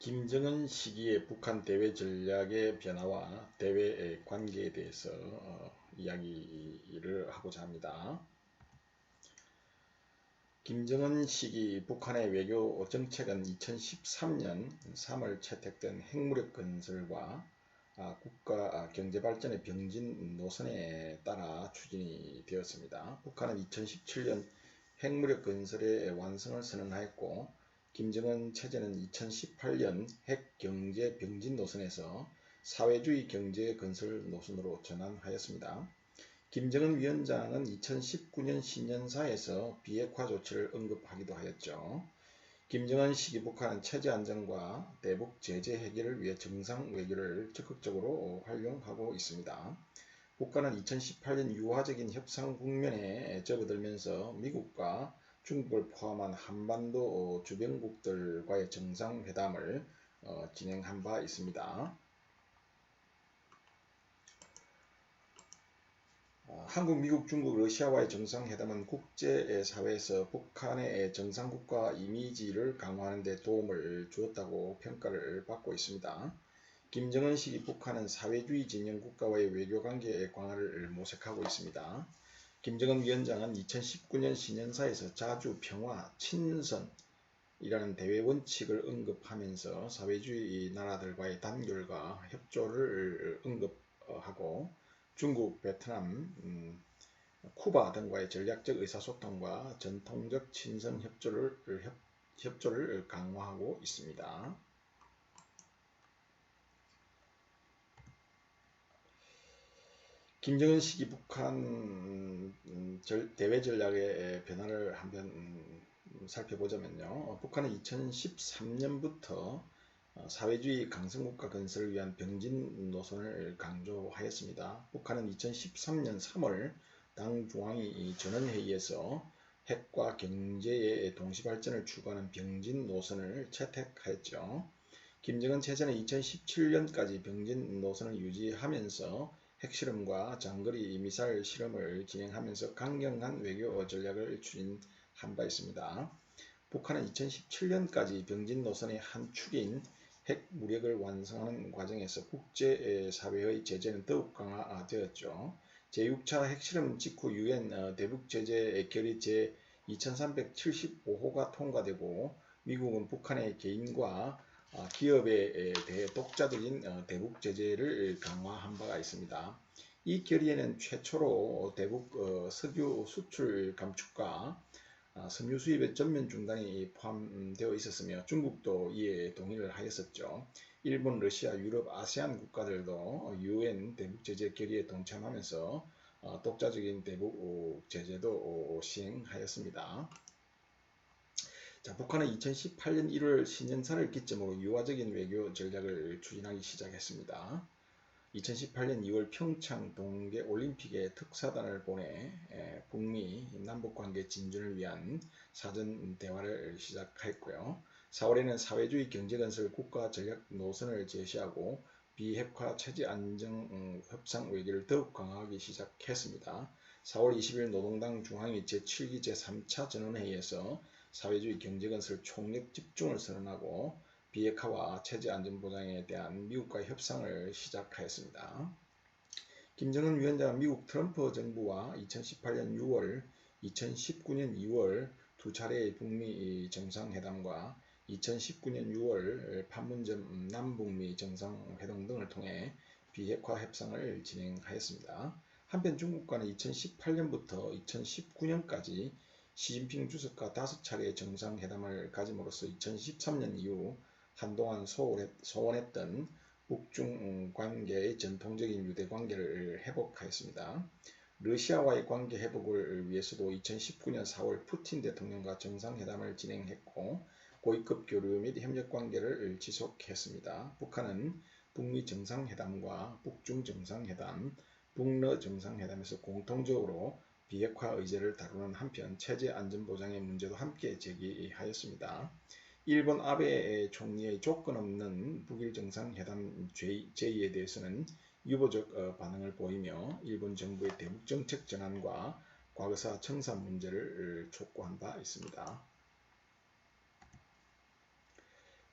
김정은 시기의 북한 대외 전략의 변화와 대외 관계에 대해서 이야기를 하고자 합니다. 김정은 시기 북한의 외교 정책은 2013년 3월 채택된 핵무력 건설과 국가 경제 발전의 병진 노선에 따라 추진이 되었습니다. 북한은 2017년 핵무력 건설의 완성을 선언하였고, 김정은 체제는 2018년 핵 경제 병진 노선에서 사회주의 경제 건설 노선으로 전환하였습니다. 김정은 위원장은 2019년 신년사에서 비핵화 조치를 언급하기도 하였죠. 김정은 시기 북한은 체제 안정과 대북 제재 해결을 위해 정상 외교를 적극적으로 활용하고 있습니다. 북한은 2018년 유화적인 협상 국면에 접어들면서 미국과 중국을 포함한 한반도 주변국들과의 정상회담을 진행한 바 있습니다. 한국, 미국, 중국, 러시아와의 정상회담은 국제사회에서 북한의 정상국가 이미지를 강화하는 데 도움을 주었다고 평가를 받고 있습니다. 김정은 시기 북한은 사회주의 진영 국가와의 외교관계의 강화를 모색하고 있습니다. 김정은 위원장은 2019년 신년사에서 자주 평화, 친선이라는 대외 원칙을 언급하면서 사회주의 나라들과의 단결과 협조를 언급하고 중국, 베트남, 쿠바 등과의 전략적 의사소통과 전통적 친선 협조를 강화하고 있습니다. 김정은 시기 북한 대외 전략의 변화를 한번 살펴보자면요. 북한은 2013년부터 사회주의 강성국가 건설을 위한 병진 노선을 강조하였습니다. 북한은 2013년 3월 당 중앙위 전원회의에서 핵과 경제의 동시 발전을 추구하는 병진 노선을 채택하였죠. 김정은 체제는 2017년까지 병진 노선을 유지하면서 핵실험과 장거리 미사일 실험을 진행하면서 강경한 외교 전략을 추진한 바 있습니다. 북한은 2017년까지 병진 노선의 한 축인 핵무력을 완성하는 과정에서 국제사회의 제재는 더욱 강화되었죠. 제6차 핵실험 직후 유엔 대북제재 결의 제2375호가 통과되고, 미국은 북한의 개인과 기업에 대해 독자적인 대북 제재를 강화한 바가 있습니다. 이 결의에는 최초로 대북 석유 수출 감축과 섬유 수입의 전면 중단이 포함되어 있었으며, 중국도 이에 동의를 하였었죠. 일본, 러시아, 유럽, 아세안 국가들도 유엔 대북 제재 결의에 동참하면서 독자적인 대북 제재도 시행하였습니다. 북한은 2018년 1월 신년사를 기점으로 유화적인 외교 전략을 추진하기 시작했습니다. 2018년 2월 평창 동계올림픽에 특사단을 보내 북미 남북관계 진전을 위한 사전 대화를 시작했고요. 4월에는 사회주의 경제건설 국가 전략 노선을 제시하고 비핵화 체제 안정 협상 외교를 더욱 강화하기 시작했습니다. 4월 20일 노동당 중앙위 제7기 제3차 전원회의에서 사회주의 경제건설 총력 집중을 선언하고 비핵화와 체제 안전 보장에 대한 미국과의 협상을 시작하였습니다. 김정은 위원장은 미국 트럼프 정부와 2018년 6월, 2019년 2월 두 차례의 북미 정상회담과 2019년 6월 판문점 남북미 정상회동 등을 통해 비핵화 협상을 진행하였습니다. 한편 중국과는 2018년부터 2019년까지 시진핑 주석과 5차례의 정상회담을 가짐으로써 2013년 이후 한동안 소원했던 북중 관계의 전통적인 유대관계를 회복하였습니다. 러시아와의 관계 회복을 위해서도 2019년 4월 푸틴 대통령과 정상회담을 진행했고, 고위급 교류 및 협력관계를 지속했습니다. 북한은 북미 정상회담과 북중 정상회담, 북러 정상회담에서 공통적으로 비핵화 의제를 다루는 한편 체제 안전 보장의 문제도 함께 제기하였습니다. 일본 아베 총리의 조건 없는 북일 정상회담 제의에 대해서는 유보적 반응을 보이며, 일본 정부의 대북 정책 전환과 과거사 청산 문제를 촉구한 바 있습니다.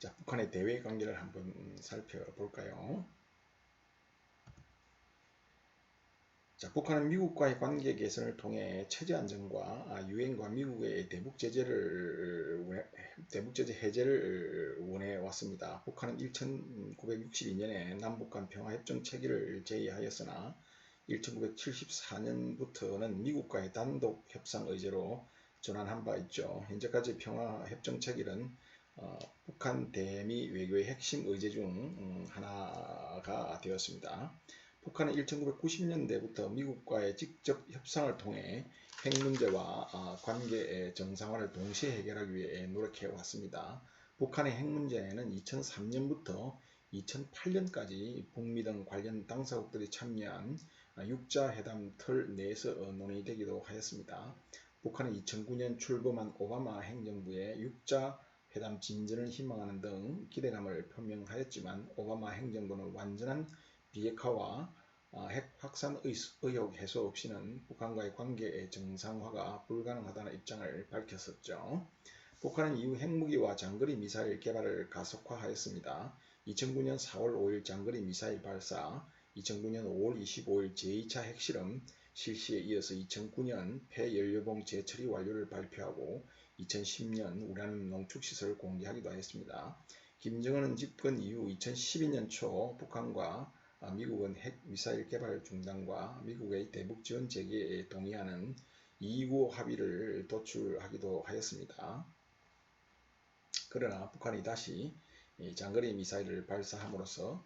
자, 북한의 대외 관계를 한번 살펴볼까요? 자, 북한은 미국과의 관계 개선을 통해 체제 안정과 유엔과 미국의 대북 제재 해제를 원해 왔습니다. 북한은 1962년에 남북 간 평화협정 체결을 제의하였으나 1974년부터는 미국과의 단독 협상 의제로 전환한 바 있죠. 현재까지 평화협정 체결은 북한 대미 외교의 핵심 의제 중 하나가 되었습니다. 북한은 1990년대부터 미국과의 직접 협상을 통해 핵 문제와 관계 정상화를 동시에 해결하기 위해 노력해 왔습니다. 북한의 핵 문제는 2003년부터 2008년까지 북미 등 관련 당사국들이 참여한 육자회담 틀 내에서 논의되기도 하였습니다. 북한은 2009년 출범한 오바마 행정부의 육자회담 진전을 희망하는 등 기대감을 표명하였지만 오바마 행정부는 완전한 비핵화와 핵 확산 의혹 해소 없이는 북한과의 관계 정상화가 불가능하다는 입장을 밝혔었죠. 북한은 이후 핵무기와 장거리 미사일 개발을 가속화하였습니다. 2009년 4월 5일 장거리 미사일 발사, 2009년 5월 25일 제2차 핵실험 실시에 이어서 2009년 폐연료봉 재처리 완료를 발표하고 2010년 우라늄 농축시설을 공개하기도 하였습니다. 김정은은 집권 이후 2012년 초 북한과 미국은 핵 미사일 개발 중단과 미국의 대북 지원 재개에 동의하는 2.25 합의를 도출하기도 하였습니다. 그러나 북한이 다시 장거리 미사일을 발사함으로써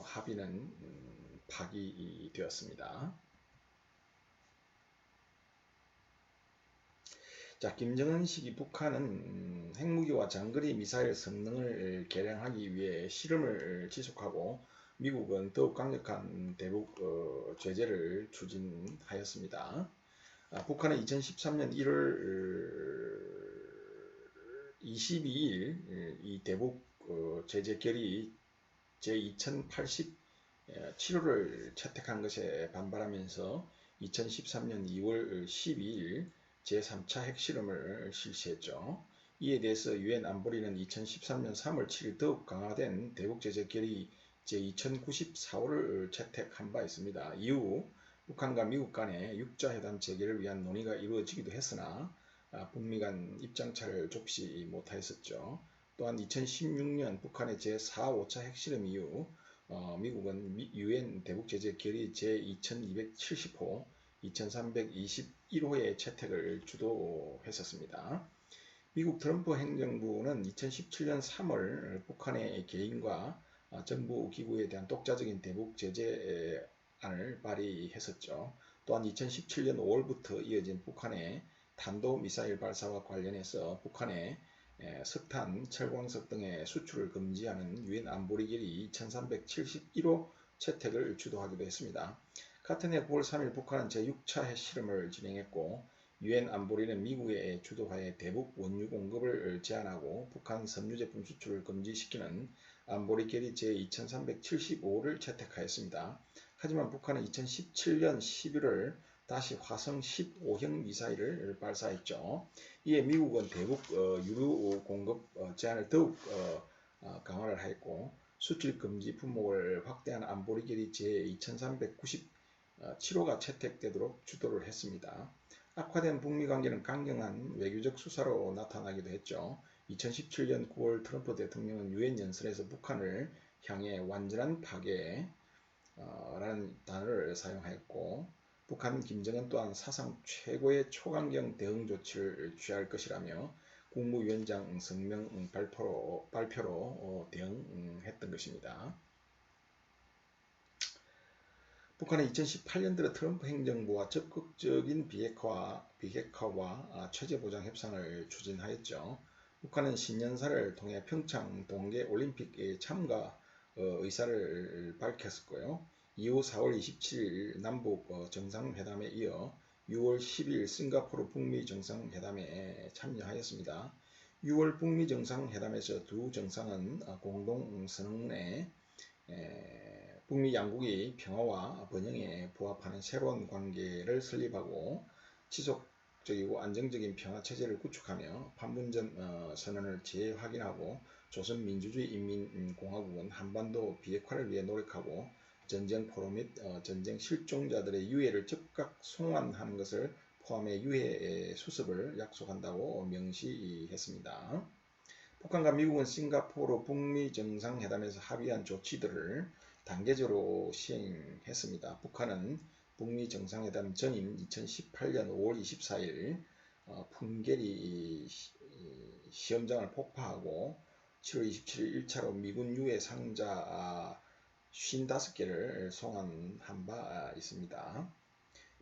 합의는 파기되었습니다. 자, 김정은 시기 북한은 핵무기와 장거리 미사일 성능을 개량하기 위해 실험을 지속하고 미국은 더욱 강력한 대북 제재를 추진하였습니다. 북한은 2013년 1월 22일 이 대북 제재 결의 제2087호를 채택한 것에 반발하면서 2013년 2월 12일 제3차 핵실험을 실시했죠. 이에 대해서 유엔 안보리는 2013년 3월 7일 더욱 강화된 대북제재 결의 제2094호를 채택한 바 있습니다. 이후 북한과 미국 간의 육자회담 재개를 위한 논의가 이루어지기도 했으나 북미 간 입장차를 좁히지 못하였었죠. 또한 2016년 북한의 제4, 5차 핵실험 이후 미국은 유엔 대북제재 결의 제2270호, 2321호의 채택을 주도했었습니다. 미국 트럼프 행정부는 2017년 3월 북한의 개인과 정부 기구에 대한 독자적인 대북 제재안을 발의했었죠. 또한 2017년 5월부터 이어진 북한의 탄도미사일 발사와 관련해서 북한의 석탄, 철광석 등의 수출을 금지하는 유엔 안보리 결의 2371호 채택을 주도하기도 했습니다. 같은 해 9월 3일 북한은 제6차 핵실험을 진행했고 유엔 안보리는 미국의 주도하에 대북 원유 공급을 제한하고 북한 섬유 제품 수출을 금지시키는 안보리 결의 제2375를 채택하였습니다. 하지만 북한은 2017년 11월 다시 화성 15형 미사일을 발사했죠. 이에 미국은 대북 유류 공급 제한을 더욱 강화를 하였고 수출 금지 품목을 확대한 안보리 결의 제2397호가 채택되도록 주도를 했습니다. 악화된 북미 관계는 강경한 외교적 수사로 나타나기도 했죠. 2017년 9월 트럼프 대통령은 유엔 연설에서 북한을 향해 완전한 파괴라는 단어를 사용하였고 북한 김정은 또한 사상 최고의 초강경 대응 조치를 취할 것이라며 국무위원장 성명 발표로 대응했던 것입니다. 북한은 2018년 들어 트럼프 행정부와 적극적인 비핵화와 체제보장 협상을 추진하였죠. 북한은 신년사를 통해 평창 동계올림픽에 참가 의사를 밝혔었고요. 이후 4월 27일 남북 정상회담에 이어 6월 10일 싱가포르 북미 정상회담에 참여하였습니다. 6월 북미 정상회담에서 두 정상은 공동 선언문에 북미 양국이 평화와 번영에 부합하는 새로운 관계를 설립하고 지속적이고 안정적인 평화 체제를 구축하며 판문점 선언을 재확인하고 조선민주주의인민공화국은 한반도 비핵화를 위해 노력하고 전쟁 포로 및 전쟁 실종자들의 유해를 즉각 송환하는 것을 포함해 유해 수습을 약속한다고 명시했습니다. 북한과 미국은 싱가포르 북미 정상회담에서 합의한 조치들을 단계적으로 시행했습니다. 북한은 북미 정상회담 전인 2018년 5월 24일 풍계리 시험장을 폭파하고 7월 27일 1차로 미군 유해 상자 55개를 송환한 바 있습니다.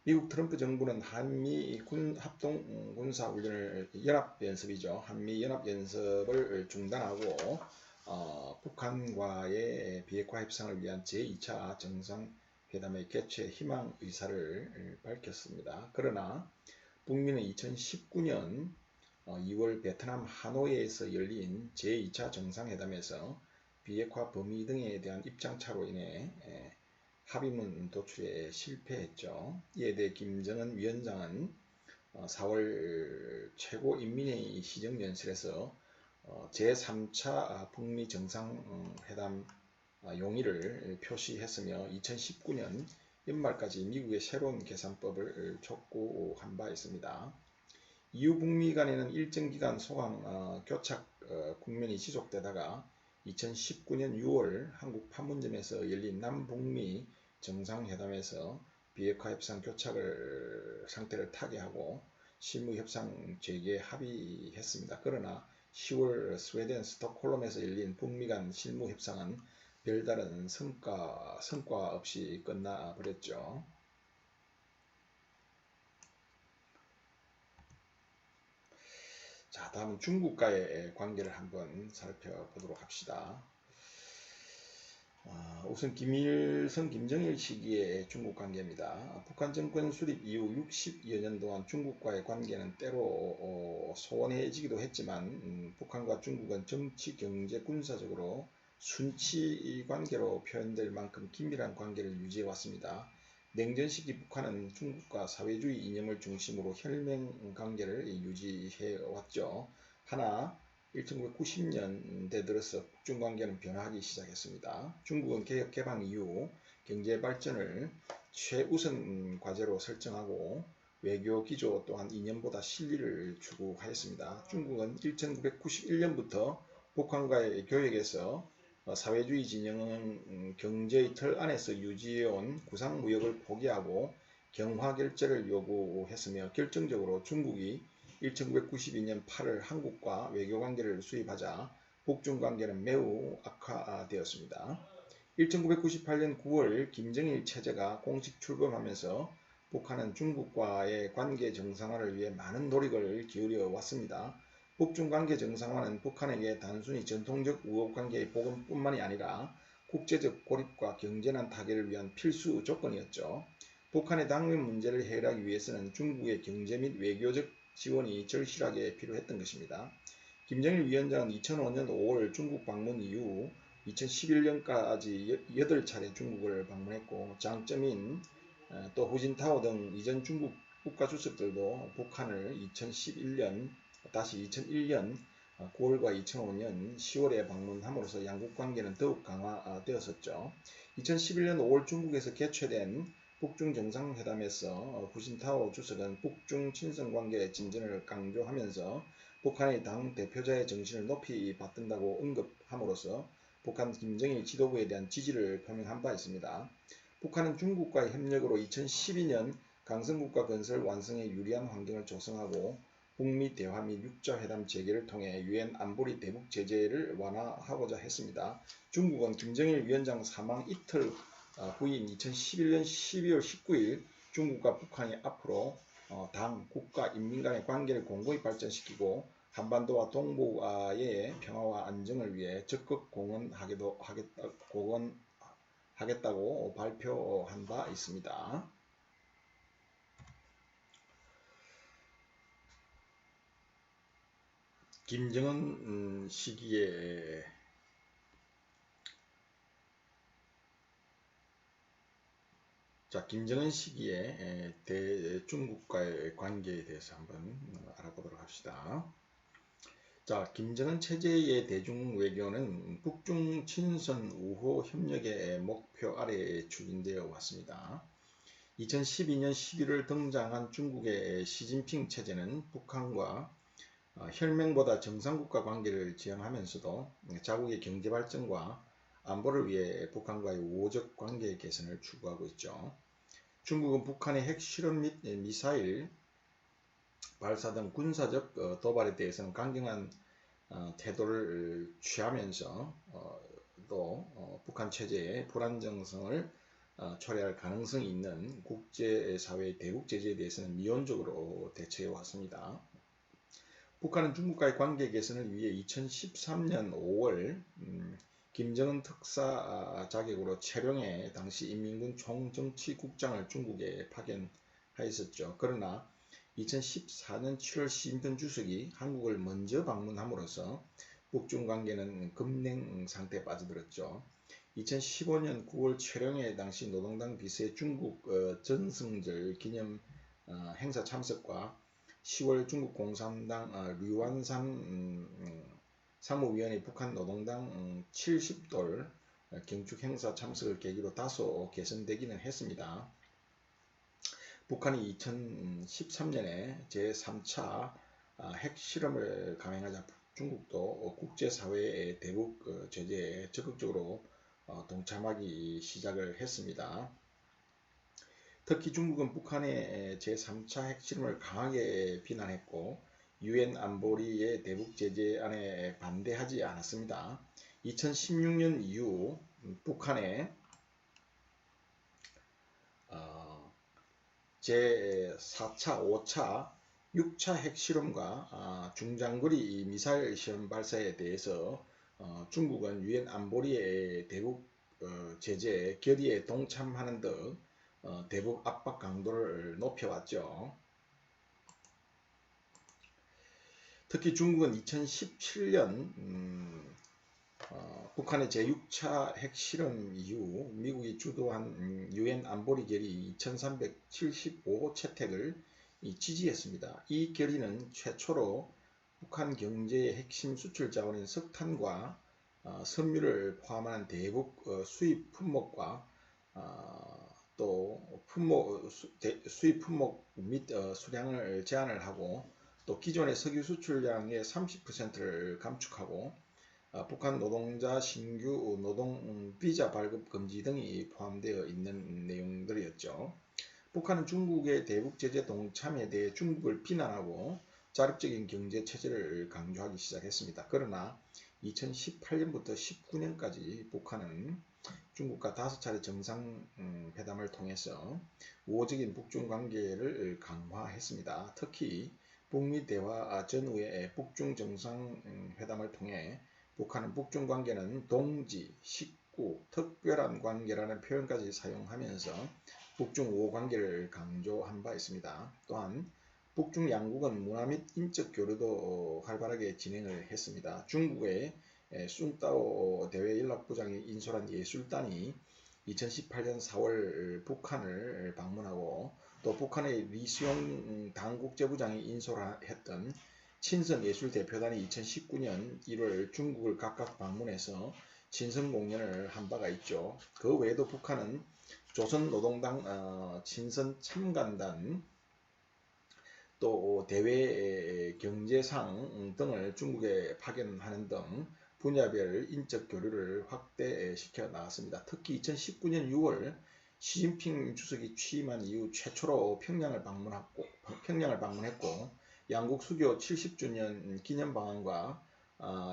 미국 트럼프 정부는 한미 합동 군사훈련을 연합연습이죠. 한미 연합연습을 중단하고 북한과의 비핵화 협상을 위한 제2차 정상회담의 개최 희망 의사를 밝혔습니다. 그러나 북미는 2019년 2월 베트남 하노이에서 열린 제2차 정상회담에서 비핵화 범위 등에 대한 입장차로 인해 합의문 도출에 실패했죠. 이에 대해 김정은 위원장은 4월 최고인민회의 시정연설에서 제3차 북미 정상회담 용의를 표시했으며 2019년 연말까지 미국의 새로운 계산법을 촉구한 바 있습니다. 이후 북미 간에는 일정 기간 소강 교착 국면이 지속되다가 2019년 6월 한국 판문점에서 열린 남북미 정상회담에서 비핵화 협상 교착을 상태를 타개하고 실무 협상 재개에 합의했습니다. 그러나 10월 스웨덴 스톡홀름에서 열린 북미 간 실무 협상은 별다른 성과 없이 끝나버렸죠. 자, 다음은 중국과의 관계를 한번 살펴보도록 합시다. 우선 김일성, 김정일 시기의 중국 관계입니다. 북한 정권 수립 이후 60여 년 동안 중국과의 관계는 때로 소원해지기도 했지만 북한과 중국은 정치, 경제, 군사적으로 순치 관계로 표현될 만큼 긴밀한 관계를 유지해 왔습니다. 냉전 시기 북한은 중국과 사회주의 이념을 중심으로 혈맹 관계를 유지해 왔죠. 하나 1990년대 들어서 북중 관계는 변화하기 시작했습니다. 중국은 개혁 개방 이후 경제 발전을 최우선 과제로 설정하고 외교 기조 또한 이념보다 실리를 추구하였습니다. 중국은 1991년부터 북한과의 교역에서 사회주의 진영은 경제의 틀 안에서 유지해온 구상무역을 포기하고 경화결제를 요구했으며 결정적으로 중국이 1992년 8월 한국과 외교관계를 수립하자 북중 관계는 매우 악화되었습니다. 1998년 9월 김정일 체제가 공식 출범하면서 북한은 중국과의 관계 정상화를 위해 많은 노력을 기울여 왔습니다. 북중 관계 정상화는 북한에게 단순히 전통적 우호관계의 복원뿐만이 아니라 국제적 고립과 경제난 타결을 위한 필수 조건이었죠. 북한의 당면 문제를 해결하기 위해서는 중국의 경제 및 외교적 지원이 절실하게 필요했던 것입니다. 김정일 위원장은 2005년 5월 중국 방문 이후 2011년까지 8차례 중국을 방문했고 장점인 또 후진타오 등 이전 중국 국가주석들도 북한을 2011년 다시 2001년 9월과 2005년 10월에 방문함으로써 양국 관계는 더욱 강화되었었죠. 2011년 5월 중국에서 개최된 북중 정상회담에서 후진타오 주석은 북중 친선관계 진전을 강조하면서 북한의 당 대표자의 정신을 높이 받든다고 언급함으로써 북한 김정일 지도부에 대한 지지를 표명한 바 있습니다. 북한은 중국과의 협력으로 2012년 강성국가 건설 완성에 유리한 환경을 조성하고 북미 대화 및 육자회담 재개를 통해 유엔 안보리 대북 제재를 완화하고자 했습니다. 중국은 김정일 위원장 사망 이틀 후인 2011년 12월 19일 중국과 북한이 앞으로 당, 국가, 인민 간의 관계를 공고히 발전시키고 한반도와 동북아의 평화와 안정을 위해 적극 공헌하겠다고 발표한 바 있습니다. 김정은 시기에 김정은 시기에 중국과의 관계에 대해서 한번 알아보도록 합시다. 자, 김정은 체제의 대중 외교는 북중 친선 우호 협력의 목표 아래 추진되어 왔습니다. 2012년 11월 등장한 중국의 시진핑 체제는 북한과 혈맹보다 정상국가 관계를 지향하면서도 자국의 경제 발전과 안보를 위해 북한과의 우호적 관계 개선을 추구하고 있죠. 중국은 북한의 핵실험 및 미사일 발사 등 군사적 도발에 대해서는 강경한 태도를 취하면서 또 북한 체제의 불안정성을 초래할 가능성이 있는 국제사회의 대북 제재에 대해서는 미온적으로 대처해 왔습니다. 북한은 중국과의 관계 개선을 위해 2013년 5월 김정은 특사 자격으로 최룡해 당시 인민군 총정치국장을 중국에 파견하였었죠. 그러나 2014년 7월 시진핑 주석이 한국을 먼저 방문함으로써 북중 관계는 급냉 상태에 빠져들었죠. 2015년 9월 최룡해 당시 노동당 비서의 중국 전승절 기념 행사 참석과 10월 중국 공산당 류완산 상무위원회 북한 노동당 70돌 경축 행사 참석을 계기로 다소 개선되기는 했습니다. 북한이 2013년에 제3차 핵실험을 감행하자 중국도 국제사회의 대북 제재에 적극적으로 동참하기 시작을 했습니다. 특히 중국은 북한의 제3차 핵실험을 강하게 비난했고 유엔 안보리의 대북 제재안에 반대하지 않았습니다. 2016년 이후 북한의 제4차, 5차, 6차 핵실험과 중장거리 미사일 시험 발사에 대해서 중국은 유엔 안보리의 대북 제재 결의에 동참하는 등 대북 압박 강도를 높여왔죠. 특히 중국은 2017년 북한의 제6차 핵실험 이후 미국이 주도한 유엔 안보리 결의 2375 채택을 지지했습니다. 이 결의는 최초로 북한 경제의 핵심 수출 자원인 석탄과 섬유를 포함한 대북 수입 품목과 또 수입 품목 및 수량을 제한을 하고 또 기존의 석유 수출량의 30%를 감축하고 북한 노동자 신규 노동 비자 발급 금지 등이 포함되어 있는 내용들이었죠. 북한은 중국의 대북 제재 동참에 대해 중국을 비난하고 자립적인 경제 체제를 강조하기 시작했습니다. 그러나 2018년부터 19년까지 북한은 중국과 5차례 정상회담을 통해서 우호적인 북중 관계를 강화했습니다. 특히 북미 대화 전후에 북중 정상회담을 통해 북한은 북중 관계는 동지, 식구, 특별한 관계라는 표현까지 사용하면서 북중 우호 관계를 강조한 바 있습니다. 또한 북중 양국은 문화 및 인적 교류도 활발하게 진행을 했습니다. 중국의 순따오 대외연락부장이 인솔한 예술단이 2018년 4월 북한을 방문하고 또 북한의 리수용 당국제부장이 인솔했던 친선예술대표단이 2019년 1월 중국을 각각 방문해서 친선 공연을 한 바가 있죠. 그 외에도 북한은 조선노동당 친선 참관단 또 대외 경제상 등을 중국에 파견하는 등 분야별 인적 교류를 확대시켜 나갔습니다. 특히 2019년 6월 시진핑 주석이 취임한 이후 최초로 평양을 방문했고 양국 수교 70주년 기념 방안과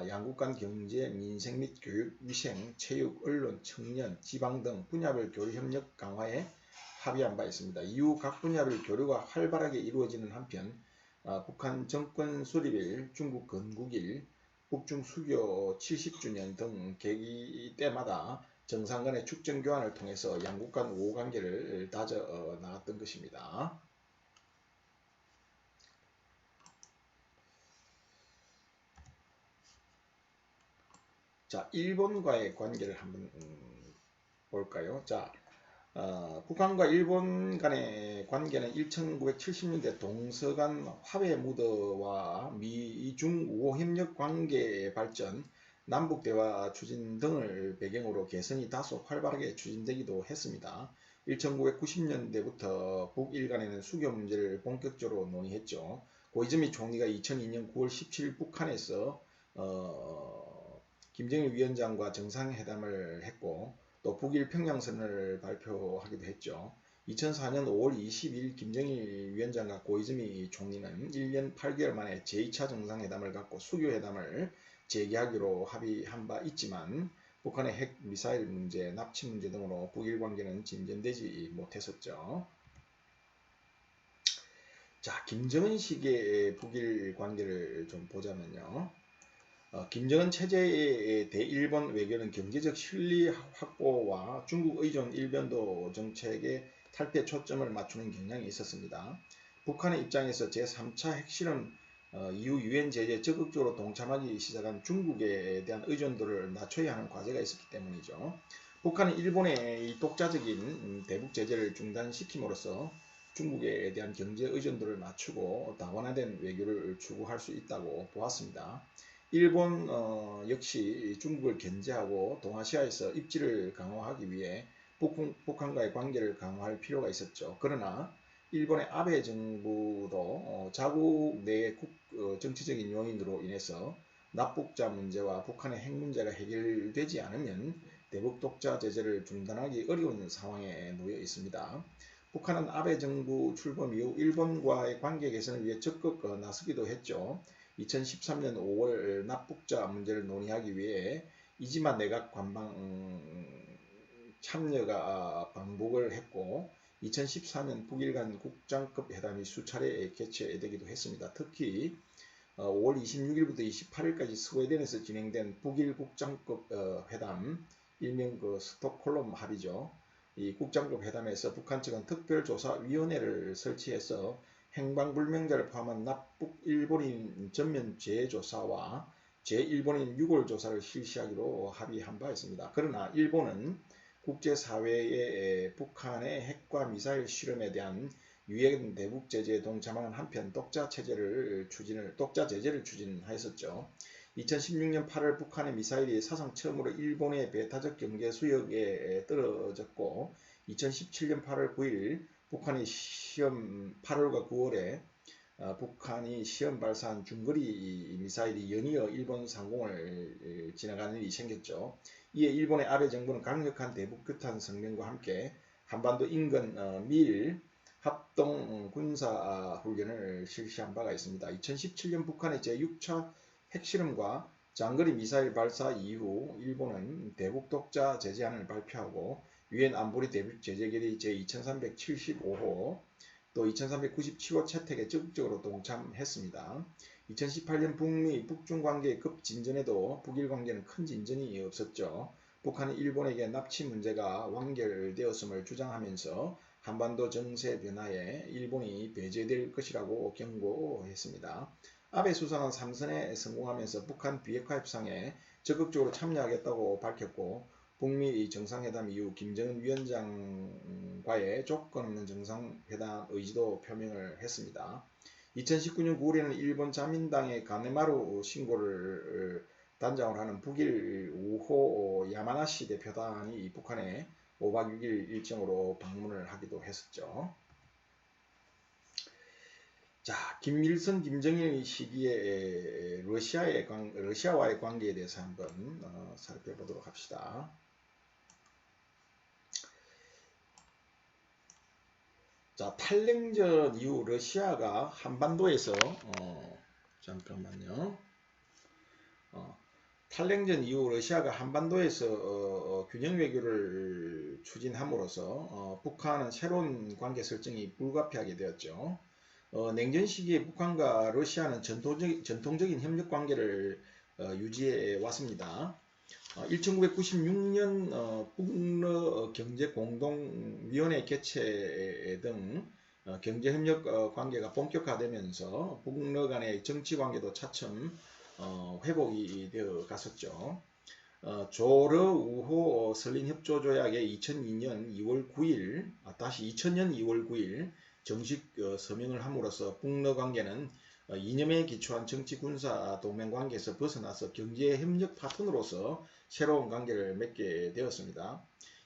양국 간 경제, 민생 및 교육, 위생, 체육, 언론, 청년, 지방 등 분야별 교류 협력 강화에 합의한 바 있습니다. 이후 각 분야별 교류가 활발하게 이루어지는 한편 북한 정권 수립일, 중국 건국일, 북중 수교 70주년 등 계기 때마다 정상 간의 축전 교환을 통해서 양국 간 우호 관계를 다져 나갔던 것입니다. 자, 일본과의 관계를 한번 볼까요? 자, 북한과 일본 간의 관계는 1970년대 동서간 화해 무드와 미중 우호 협력 관계의 발전, 남북 대화 추진 등을 배경으로 개선이 다소 활발하게 추진되기도 했습니다. 1990년대부터 북일 간에는 수교 문제를 본격적으로 논의했죠. 고이즈미 총리가 2002년 9월 17일 북한에서 김정일 위원장과 정상회담을 했고, 또 북일 평양선언을 발표하기도 했죠. 2004년 5월 20일 김정일 위원장과 고이즈미 총리는 1년 8개월 만에 제2차 정상회담을 갖고 수교회담을 재개하기로 합의한 바 있지만 북한의 핵 미사일 문제, 납치 문제 등으로 북일 관계는 진전되지 못했었죠. 자, 김정은 시기의 북일 관계를 좀 보자면요. 김정은 체제의 대일본 외교는 경제적 실리 확보와 중국 의존 일변도 정책에 탈피에 초점을 맞추는 경향이 있었습니다. 북한의 입장에서 제3차 핵실험 이후 유엔 제재에 적극적으로 동참하기 시작한 중국에 대한 의존도를 낮춰야 하는 과제가 있었기 때문이죠. 북한은 일본의 이 독자적인 대북 제재를 중단시킴으로써 중국에 대한 경제 의존도를 낮추고 다원화된 외교를 추구할 수 있다고 보았습니다. 일본 역시 중국을 견제하고 동아시아에서 입지를 강화하기 위해 북한과의 관계를 강화할 필요가 있었죠. 그러나 일본의 아베 정부도 자국 내의 정치적인 요인으로 인해서 납북자 문제와 북한의 핵 문제가 해결되지 않으면 대북 독자 제재를 중단하기 어려운 상황에 놓여 있습니다. 북한은 아베 정부 출범 이후 일본과의 관계 개선을 위해 적극 나서기도 했죠. 2013년 5월 납북자 문제를 논의하기 위해 이지마 내각 관방 참여가 반복을 했고 2014년 북일 간 국장급 회담이 수차례 개최되기도 했습니다. 특히 5월 26일부터 28일까지 스웨덴에서 진행된 북일 국장급 회담, 일명 스톡홀름 합의죠. 이 국장급 회담에서 북한 측은 특별조사위원회를 설치해서 행방불명자를 포함한 납북 일본인 전면 재조사와 재일본인 유골조사를 실시하기로 합의한 바 있습니다. 그러나 일본은 국제사회의 북한의 핵과 미사일 실험에 대한 유엔 대북 제재에 동참하는 한편 독자 제재를 추진하였었죠. 2016년 8월 북한의 미사일이 사상 처음으로 일본의 배타적 경계 수역에 떨어졌고 2017년 8월 9일 북한이 8월과 9월에 북한이 시험 발사한 중거리 미사일이 연이어 일본 상공을 지나가는 일이 생겼죠. 이에 일본의 아베 정부는 강력한 대북 규탄 성명과 함께 한반도 인근 미일 합동 군사 훈련을 실시한 바가 있습니다. 2017년 북한의 제6차 핵실험과 장거리 미사일 발사 이후 일본은 대북 독자 제재안을 발표하고 유엔 안보리 대북 제재 결의 제2375호 또 2397호 채택에 적극적으로 동참했습니다. 2018년 북미 북중 관계의 급진전에도 북일 관계는 큰 진전이 없었죠. 북한은 일본에게 납치 문제가 완결되었음을 주장하면서 한반도 정세 변화에 일본이 배제될 것이라고 경고했습니다. 아베 수상은 3선에 성공하면서 북한 비핵화 협상에 적극적으로 참여하겠다고 밝혔고 북미 정상회담 이후 김정은 위원장과의 조건 없는 정상회담 의지도 표명을 했습니다. 2019년 9월에는 일본 자민당의 가네마루 신고를 단장을 하는 북일 5호 야마나시 대표단이 북한에 5박 6일 일정으로 방문을 하기도 했었죠. 자, 김일성, 김정일 시기에 러시아와의 관계에 대해서 한번 살펴보도록 합시다. 자, 탈냉전 이후 러시아가 한반도에서 잠깐만요. 탈냉전 이후 러시아가 한반도에서 균형 외교를 추진함으로써 북한은 새로운 관계 설정이 불가피하게 되었죠. 냉전 시기에 북한과 러시아는 전통적인 협력 관계를 유지해 왔습니다. 1996년 북러 경제공동위원회 개최 등 경제협력 관계가 본격화되면서 북러 간의 정치관계도 차츰 회복이 되어 갔었죠. 조르 우호 설린 협조 조약의 2002년 2월 9일, 다시 2000년 2월 9일 정식 서명을 함으로써 북러 관계는 이념에 기초한 정치 군사 동맹 관계에서 벗어나서 경제 협력 파트너로서 새로운 관계를 맺게 되었습니다.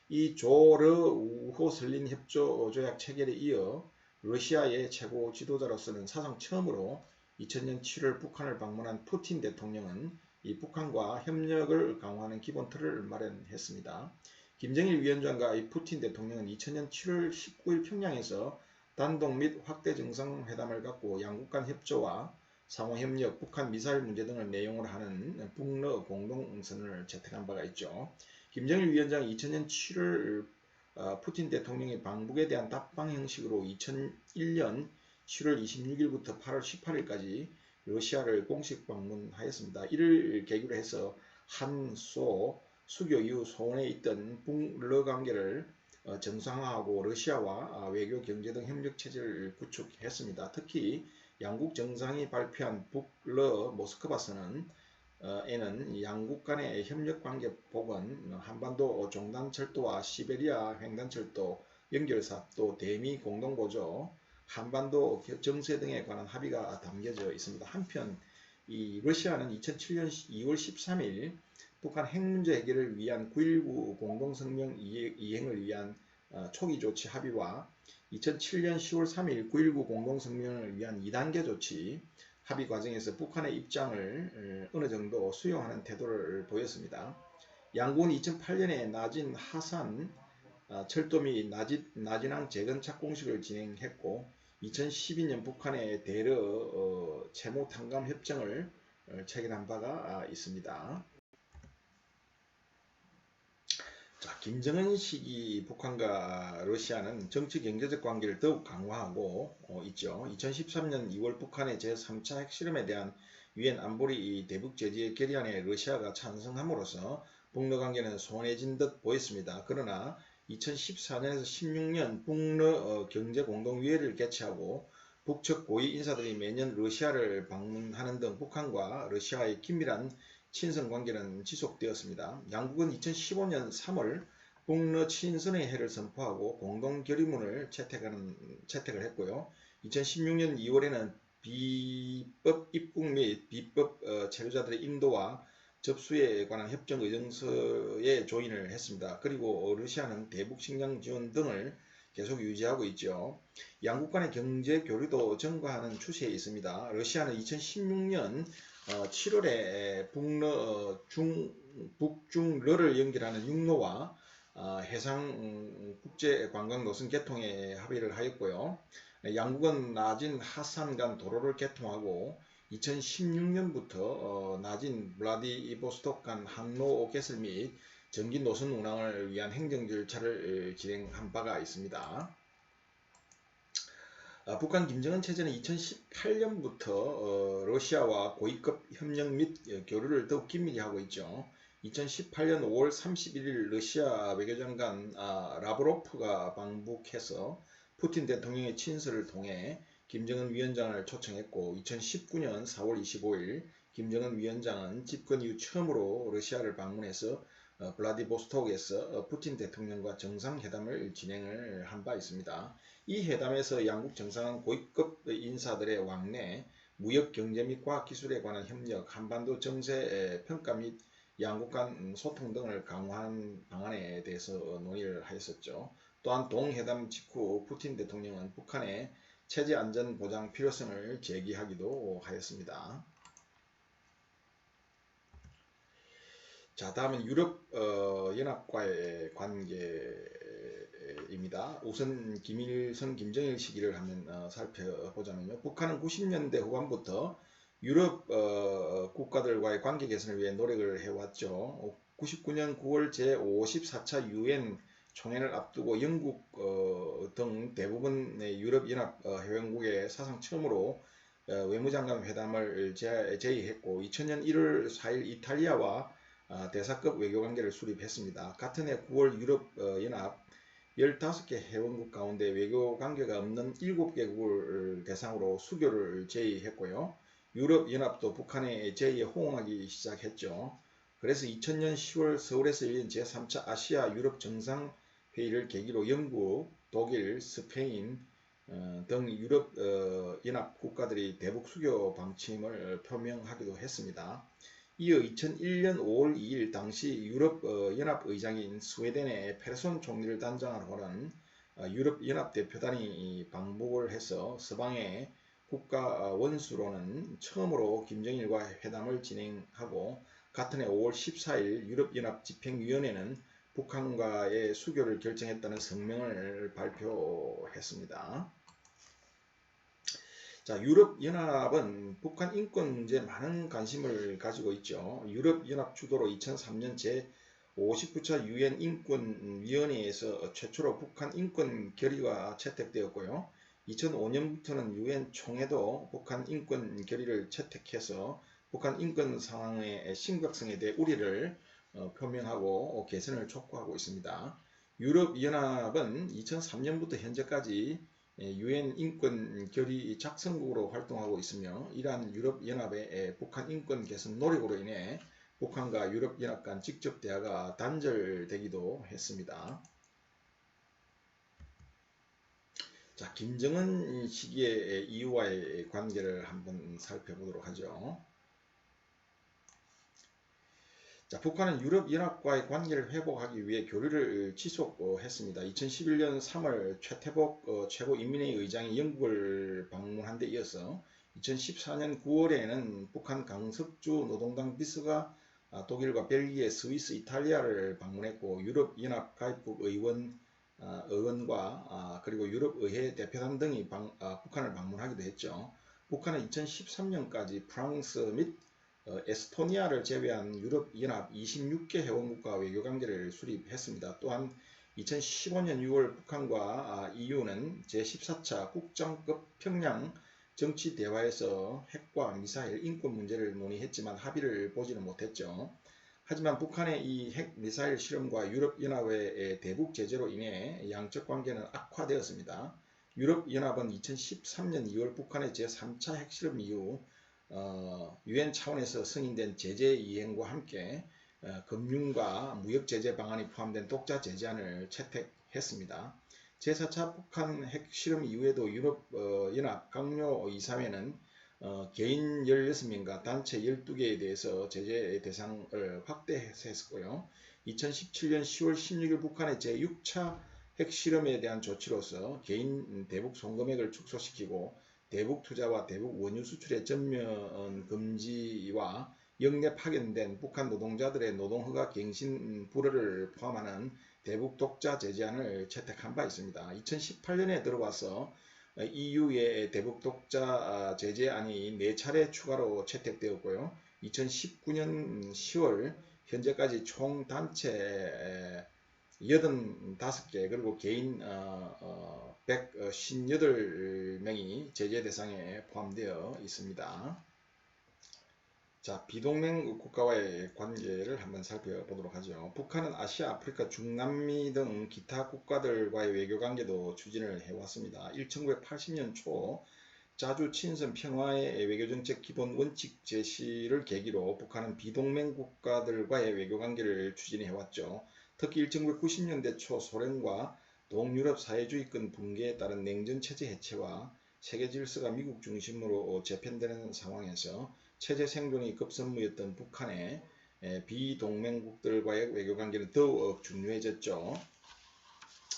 이 조르 우호 설린 협조 조약 체결에 이어 러시아의 최고 지도자로서는 사상 처음으로 2000년 7월 북한을 방문한 푸틴 대통령은 이 북한과 협력을 강화하는 기본 틀을 마련했습니다. 김정일 위원장과 이 푸틴 대통령은 2000년 7월 19일 평양에서 단독 및 확대 정상회담을 갖고 양국 간 협조와 상호협력, 북한 미사일 문제 등을 내용으로 하는 북러 공동선언을 채택한 바가 있죠. 김정일 위원장이 2000년 7월 푸틴 대통령의 방북에 대한 답방 형식으로 2001년 7월 26일부터 8월 18일까지 러시아를 공식 방문하였습니다. 이를 계기로 해서 한소 수교 이후 소원에 있던 북러 관계를 정상화하고 러시아와 외교, 경제 등 협력 체제를 구축했습니다. 특히 양국 정상이 발표한 북러 모스크바 선언 에는 양국 간의 협력 관계 복원, 한반도 종단철도와 시베리아 횡단철도 연결사업, 또 대미 공동보조, 한반도 정세 등에 관한 합의가 담겨져 있습니다. 한편 이 러시아는 2007년 2월 13일 북한 핵 문제 해결을 위한 9.19 공동성명 이행을 위한 초기 조치 합의와 2007년 10월 3일 9.19 공동성명을 위한 2단계 조치 합의 과정에서 북한의 입장을 어느 정도 수용하는 태도를 보였습니다. 양국은 2008년에 나진 하산 철도 및 나진항 재건착 공식을 진행했고 2012년 북한의 대러 채무 탕감 협정을 체결한 바가 있습니다. 자, 김정은 시기 북한과 러시아는 정치 경제적 관계를 더욱 강화하고 있죠. 2013년 2월 북한의 제3차 핵실험에 대한 유엔 안보리 대북 제재 결의안에 러시아가 찬성함으로써 북러 관계는 소원해진 듯 보였습니다. 그러나 2014년에서 16년 북러 경제공동위회를 개최하고 북측 고위 인사들이 매년 러시아를 방문하는 등 북한과 러시아의 긴밀한 친선 관계는 지속되었습니다. 양국은 2015년 3월 북러 친선의 해를 선포하고 공동 결의문을 채택을 했고요. 2016년 2월에는 비법 입국 및 비법 체류자들의 인도와 접수에 관한 협정 의정서에 조인을 했습니다. 그리고 러시아는 대북 식량 지원 등을 계속 유지하고 있죠. 양국 간의 경제 교류도 증가하는 추세에 있습니다. 러시아는 2016년 7월에 북중러를 연결하는 육로와 해상 국제 관광 노선 개통에 합의를 하였고요. 양국은 나진 하산 간 도로를 개통하고 2016년부터 나진 블라디보스톡 간 항로 개설 및 전기 노선 운항을 위한 행정 절차를 진행한 바가 있습니다. 북한 김정은 체제는 2018년부터 러시아와 고위급 협력 및 교류를 더욱 긴밀히 하고 있죠. 2018년 5월 31일 러시아 외교장관 라브로프가 방북해서 푸틴 대통령의 친서를 통해 김정은 위원장을 초청했고 2019년 4월 25일 김정은 위원장은 집권 이후 처음으로 러시아를 방문해서 블라디보스톡에서 푸틴 대통령과 정상회담을 진행을 한 바 있습니다. 이 회담에서 양국 정상은 고위급 인사들의 왕래, 무역, 경제 및 과학기술에 관한 협력, 한반도 정세 평가 및 양국 간 소통 등을 강화한 방안에 대해서 논의를 하였었죠. 또한 동회담 직후 푸틴 대통령은 북한의 체제 안전 보장 필요성을 제기하기도 하였습니다. 자, 다음은 유럽 연합과의 관계입니다. 우선 김일성, 김정일 시기를 한번 살펴보자면요. 북한은 90년대 후반부터 유럽 국가들과의 관계 개선을 위해 노력을 해왔죠. 99년 9월 제54차 유엔 총회를 앞두고 영국 등 대부분의 유럽연합 회원국의 사상 처음으로 외무장관 회담을 제의했고 2000년 1월 4일 이탈리아와 대사급 외교관계를 수립했습니다. 같은 해 9월 유럽연합 15개 회원국 가운데 외교관계가 없는 7개국을 대상으로 수교를 제의했고요. 유럽연합도 북한의 제의에 호응하기 시작했죠. 그래서 2000년 10월 서울에서 열린 제3차 아시아 유럽 정상회의를 계기로 영국, 독일, 스페인 등 유럽 연합 국가들이 대북 수교 방침을 표명하기도 했습니다. 이어 2001년 5월 2일 당시 유럽 연합 의장인 스웨덴의 페르손 총리를 단장으로 하는 유럽 연합 대표단이 방북을 해서 서방의 국가 원수로는 처음으로 김정일과 회담을 진행하고 같은 해 5월 14일 유럽연합 집행위원회는 북한과의 수교를 결정했다는 성명을 발표했습니다. 자, 유럽연합은 북한 인권 문제에 많은 관심을 가지고 있죠. 유럽연합 주도로 2003년 제59차 유엔 인권위원회에서 최초로 북한 인권 결의가 채택되었고요. 2005년부터는 유엔 총회도 북한 인권 결의를 채택해서 북한 인권 상황의 심각성에 대해 우려를 표명하고 개선을 촉구하고 있습니다. 유럽연합은 2003년부터 현재까지 유엔 인권 결의 작성국으로 활동하고 있으며 이러한 유럽연합의 북한 인권 개선 노력으로 인해 북한과 유럽연합 간 직접 대화가 단절되기도 했습니다. 자, 김정은 시기의 EU와의 관계를 한번 살펴보도록 하죠. 자, 북한은 유럽연합과의 관계를 회복하기 위해 교류를 지속했습니다. 2011년 3월 최태복 최고인민회의 의장이 영국을 방문한 데 이어서 2014년 9월에는 북한 강석주 노동당 비서가 독일과 벨기에, 스위스, 이탈리아를 방문했고 유럽연합 가입국 의원과 그리고 유럽의회 대표단 등이 북한을 방문하기도 했죠. 북한은 2013년까지 프랑스 및 에스토니아를 제외한 유럽연합 26개 회원국과 외교관계를 수립했습니다. 또한 2015년 6월 북한과 EU는 제14차 국장급 평양 정치대화에서 핵과 미사일 인권 문제를 논의했지만 합의를 보지는 못했죠. 하지만 북한의 이 핵 미사일 실험과 유럽연합의 대북 제재로 인해 양적 관계는 악화되었습니다. 유럽연합은 2013년 2월 북한의 제3차 핵실험 이후 유엔 차원에서 승인된 제재 이행과 함께 금융과 무역 제재 방안이 포함된 독자 제재안을 채택했습니다. 제4차 북한 핵실험 이후에도 유럽연합 강요 이사회는 개인 16명과 단체 12개에 대해서 제재 대상을 확대했었고요. 2017년 10월 16일 북한의 제6차 핵실험에 대한 조치로서 개인 대북 송금액을 축소시키고 대북 투자와 대북 원유 수출의 전면 금지와 영내 파견된 북한 노동자들의 노동허가 갱신 불허를 포함하는 대북 독자 제재안을 채택한 바 있습니다. 2018년에 들어와서 EU의 대북 독자 제재안이 4차례 추가로 채택되었고요. 2019년 10월 현재까지 총 단체 85개 그리고 개인 158명이 제재 대상에 포함되어 있습니다. 자, 비동맹 국가와의 관계를 한번 살펴보도록 하죠. 북한은 아시아, 아프리카, 중남미 등 기타 국가들과의 외교관계도 추진을 해왔습니다. 1980년 초 자주 친선 평화의 외교정책 기본 원칙 제시를 계기로 북한은 비동맹 국가들과의 외교관계를 추진해왔죠. 특히 1990년대 초 소련과 동유럽 사회주의권 붕괴에 따른 냉전체제 해체와 세계 질서가 미국 중심으로 재편되는 상황에서 체제 생존이 급선무였던 북한의 비동맹국들과의 외교관계는 더욱 중요해졌죠.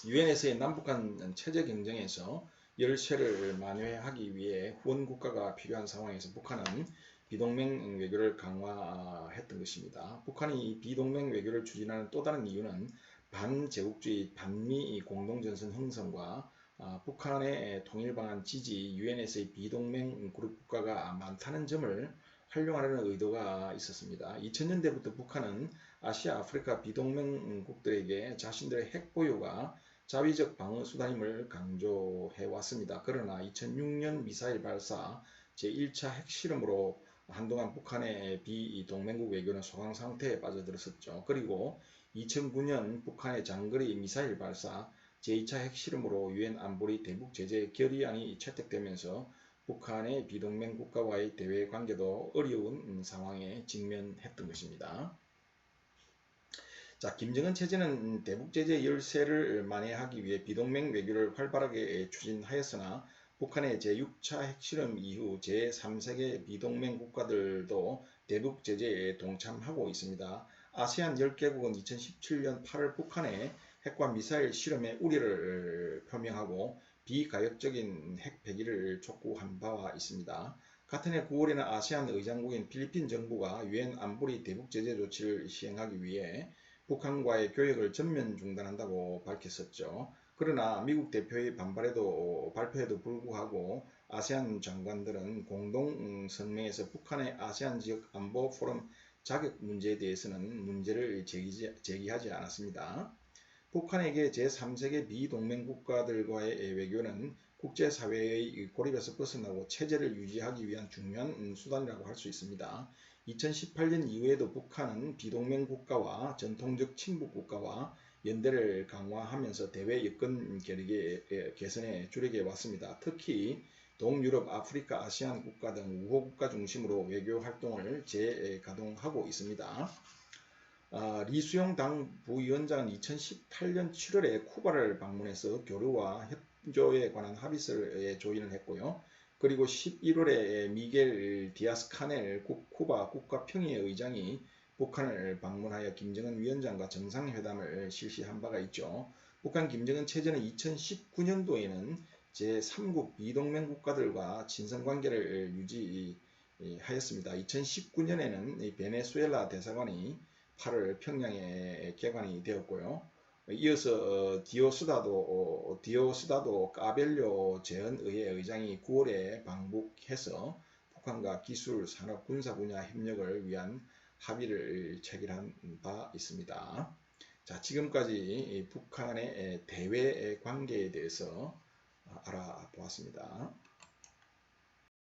유엔에서의 남북한 체제 경쟁에서 열세를 만회하기 위해 후원 국가가 필요한 상황에서 북한은 비동맹 외교를 강화했던 것입니다. 북한이 비동맹 외교를 추진하는 또 다른 이유는 반제국주의 반미 공동전선 형성과 북한의 통일방안 지지, 유엔에서의 비동맹 그룹 국가가 많다는 점을 활용하려는 의도가 있었습니다. 2000년대부터 북한은 아시아, 아프리카 비동맹국들에게 자신들의 핵 보유가 자위적 방어 수단임을 강조해 왔습니다. 그러나 2006년 미사일 발사 제1차 핵실험으로 한동안 북한의 비동맹국 외교는 소강 상태에 빠져들었었죠. 그리고 2009년 북한의 장거리 미사일 발사 제2차 핵실험으로 유엔 안보리 대북 제재 결의안이 채택되면서 북한의 비동맹 국가와의 대외 관계도 어려운 상황에 직면했던 것입니다. 자, 김정은 체제는 대북 제재 열세를 만회하기 위해 비동맹 외교를 활발하게 추진하였으나 북한의 제6차 핵실험 이후 제3세계 비동맹 국가들도 대북 제재에 동참하고 있습니다. 아세안 10개국은 2017년 8월 북한의 핵과 미사일 실험에 우려를 표명하고 비가역적인 핵 폐기를 촉구한 바와 있습니다. 같은 해 9월에는 아세안 의장국인 필리핀 정부가 유엔 안보리 대북 제재 조치를 시행하기 위해 북한과의 교역을 전면 중단한다고 밝혔었죠. 그러나 미국 대표의 발표에도 불구하고 아세안 장관들은 공동 성명에서 북한의 아세안 지역 안보 포럼 자격 문제에 대해서는 문제를 제기하지 않았습니다. 북한에게 제3세계 비동맹 국가들과의 외교는 국제사회의 고립에서 벗어나고 체제를 유지하기 위한 중요한 수단이라고 할 수 있습니다. 2018년 이후에도 북한은 비동맹 국가와 전통적 친북 국가와 연대를 강화하면서 대외 여건 개선에 주력해 왔습니다. 특히 동유럽, 아프리카, 아시안 국가 등 우호 국가 중심으로 외교 활동을 재가동하고 있습니다. 리수용 당 부위원장은 2018년 7월에 쿠바를 방문해서 교류와 협조에 관한 합의서에 조인을 했고요. 그리고 11월에 미겔 디아스 카넬 쿠바 국가평의회 의장이 북한을 방문하여 김정은 위원장과 정상회담을 실시한 바가 있죠. 북한 김정은 체제는 2019년도에는 제3국 비동맹 국가들과 친선관계를 유지하였습니다. 2019년에는 베네수엘라 대사관이 8월 평양에 개관이 되었고요. 이어서 디오스다도 까벨료 제헌의회 의장이 9월에 방북해서 북한과 기술, 산업, 군사 분야 협력을 위한 합의를 체결한 바 있습니다. 자, 지금까지 북한의 대외 관계에 대해서 알아보았습니다.